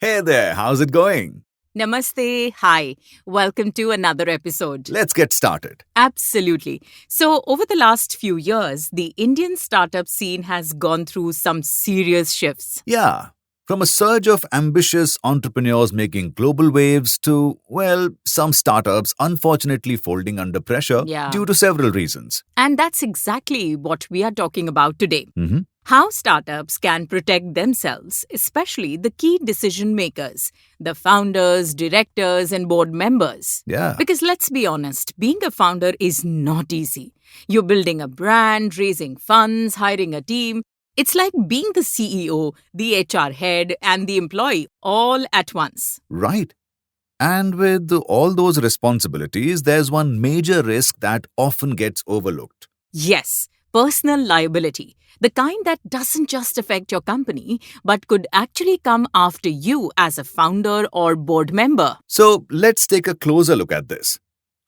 Hey there, how's it going? Namaste. Hi. Welcome to another episode. Let's get started. Absolutely. So, over the last few years, the Indian startup scene has gone through some serious shifts. Yeah, from a surge of ambitious entrepreneurs making global waves to, some startups unfortunately folding under pressure Yeah. due to several reasons. And that's exactly what we are talking about today. Mhm. How startups can protect themselves, especially the key decision makers, the founders, directors, and board members. Yeah, Because let's be honest, being a founder is not easy. You're building a brand, raising funds, hiring a team. It's like being the CEO, the HR head, and the employee all at once. right. And with all those responsibilities, there's one major risk that often gets overlooked. Yes, personal liability. The kind that doesn't just affect your company, but could actually come after you as a founder or board member. So let's take a closer look at this.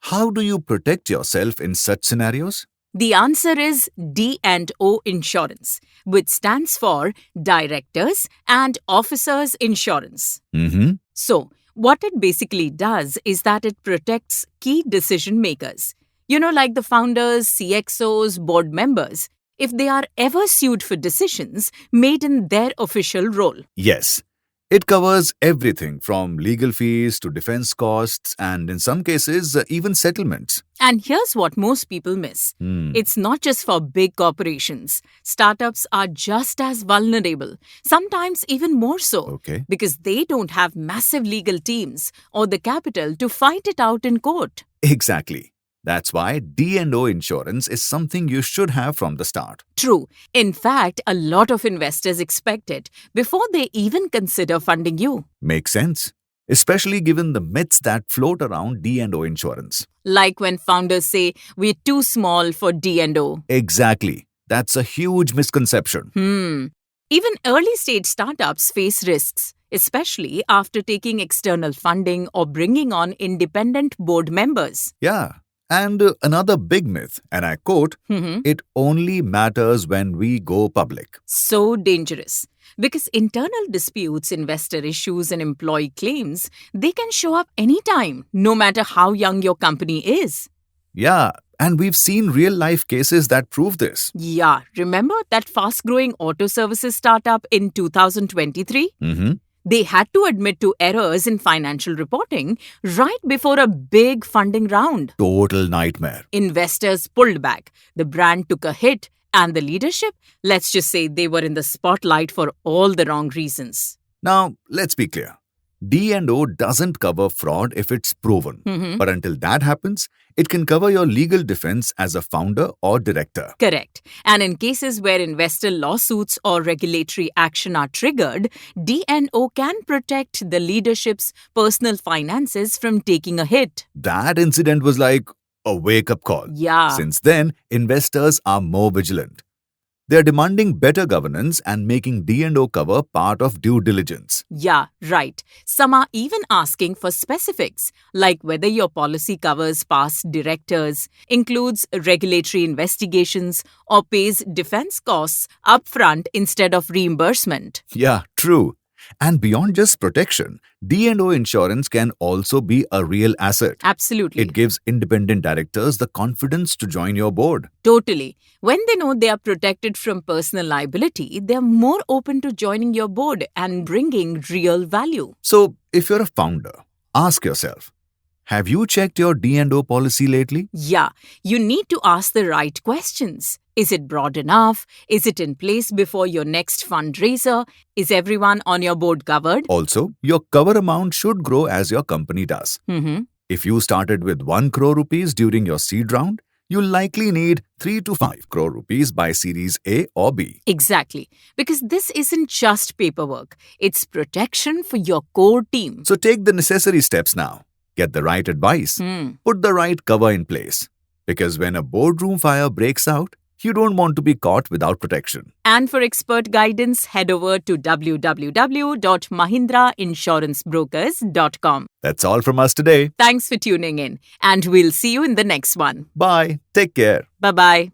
How do you protect yourself in such scenarios? The answer is D&O Insurance, which stands for Directors and Officers Insurance. Mm-hmm. So, what it basically does is that it protects key decision makers. Like the founders, CXOs, board members, if they are ever sued for decisions made in their official role. Yes, it covers everything from legal fees to defense costs and, in some cases, even settlements. And here's what most people miss. Hmm. It's not just for big corporations. Startups are just as vulnerable, sometimes even more so, Okay. because they don't have massive legal teams or the capital to fight it out in court. Exactly. That's why D&O insurance is something you should have from the start. True. In fact, a lot of investors expect it before they even consider funding you. Makes sense, especially given the myths that float around D&O insurance. Like when founders say, we're too small for D&O. Exactly. That's a huge misconception. Even early stage startups face risks, especially after taking external funding or bringing on independent board members. Yeah. And another big myth, and I quote, it only matters when we go public. So dangerous. Because internal disputes, investor issues, and employee claims, they can show up anytime, no matter how young your company is. Yeah, and we've seen real life cases that prove this. Yeah, remember that fast growing auto services startup in 2023? Mm-hmm. They had to admit to errors in financial reporting right before a big funding round. Total nightmare. Investors pulled back, the brand took a hit, and the leadership, let's just say they were in the spotlight for all the wrong reasons. Now, let's be clear. D&O doesn't cover fraud if it's proven. But until that happens, it can cover your legal defense as a founder or director. Correct. And in cases where investor lawsuits or regulatory action are triggered, D&O can protect the leadership's personal finances from taking a hit. That incident was like a wake-up call. Yeah. Since then, investors are more vigilant. They're demanding better governance and making D&O cover part of due diligence. Yeah, right. Some are even asking for specifics, like whether your policy covers past directors, includes regulatory investigations, or pays defense costs upfront instead of reimbursement. Yeah, true. And beyond just protection, D&O insurance can also be a real asset. Absolutely. It gives independent directors the confidence to join your board. Totally. When they know they are protected from personal liability, they are more open to joining your board and bringing real value. So, if you're a founder, ask yourself, have you checked your D&O policy lately? Yeah, you need to ask the right questions. Is it broad enough? Is it in place before your next fundraiser? Is everyone on your board covered? Also, your cover amount should grow as your company does. If you started with 1 crore rupees during your seed round, you'll likely need 3 to 5 crore rupees by Series A or B. Exactly. Because this isn't just paperwork. It's protection for your core team. So take the necessary steps now. Get the right advice. Put the right cover in place. Because when a boardroom fire breaks out, you don't want to be caught without protection. And for expert guidance, head over to www.mahindrainsurancebrokers.com. That's all from us today. Thanks for tuning in, and we'll see you in the next one. Bye. Take care. Bye-bye.